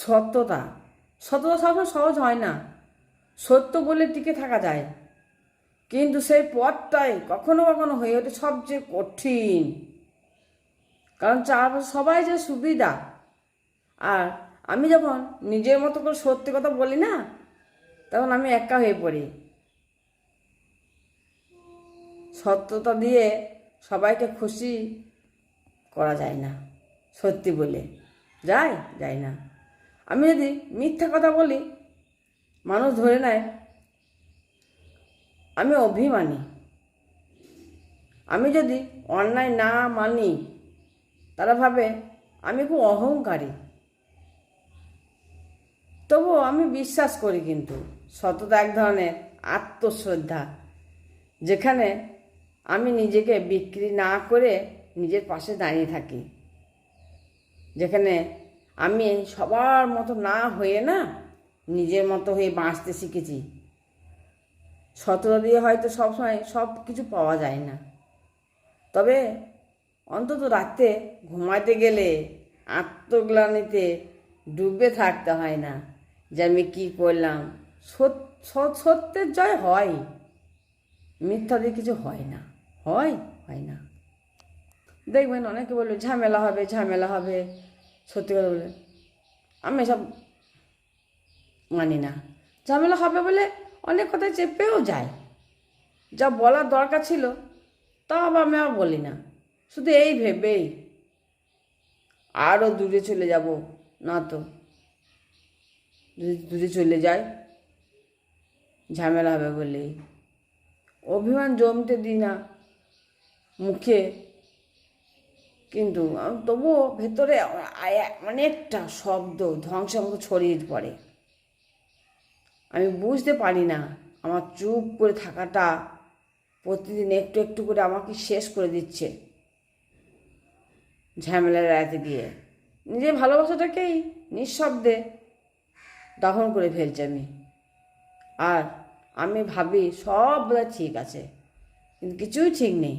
সত্যতা সত্যতা সবসময় সহজ হয় না। সত্য বলে টিকে থাকা যায়, কিন্তু সেই পথটাই কখনো কখনো হয়ে ওঠে সবচেয়ে কঠিন। কারণ চারপাশে সবাই যে সুবিধা, আর আমি যখন নিজের মতো করে সত্যি কথা বলি না, তখন আমি একা হয়ে পড়ি। সত্যতা দিয়ে সবাইকে খুশি করা যায় না, সত্যি বলে যায় না। আমি যদি মিথ্যা কথা বলি, মানুষ ধরে নেয় আমি অভিমানী। আমি যদি অন্যায় না মানি, তারা ভাবে আমি খুব অহংকারী। তবুও আমি বিশ্বাস করি, কিন্তু সততা এক ধরনের আত্মশ্রদ্ধা, যেখানে আমি নিজেকে বিক্রি না করে নিজের পাশে দাঁড়িয়ে থাকি, যেখানে আমি সবার মতো না হয়ে না নিজের মতো হয়ে বাঁচতে শিখেছি। সততা দিয়ে হয়তো সবসময় সব কিছু পাওয়া যায় না, তবে অন্তত রাতে ঘুমাতে গেলে আত্মগ্লানিতে ডুবে থাকতে হয় না যে আমি কী করলাম। সত্যের জয় হয়, মিথ্যা দিয়ে কিছু হয় না, হয় না। দেখবেন অনেকে বলবে ঝামেলা হবে, সত্যি কথা বলে আমি এসব মানি না। ঝামেলা হবে বলে অনেক কথা চেপেও যায়, যা বলার দরকার ছিল তা আমি আর বলি না, শুধু এই ভেবেই আরও দূরে চলে যাব। না তো, যদি দূরে চলে যায় ঝামেলা হবে বলেই অভিমান জমতে দিই না মুখে, কিন্তু তবুও ভেতরে অনেকটা শব্দ ধ্বংসের মতো ছড়িয়ে পড়ে। আমি বুঝতে পারি না আমার চুপ করে থাকাটা প্রতিদিন একটু একটু করে আমাকে শেষ করে দিচ্ছে। ঝামেলা এড়াতে গিয়ে নিজের ভালোবাসাটাকেই নিঃশব্দে দখল করে ফেলছি আমি। আর আমি ভাবি সব বোধহয় ঠিক আছে, কিন্তু কিছুই ঠিক নেই।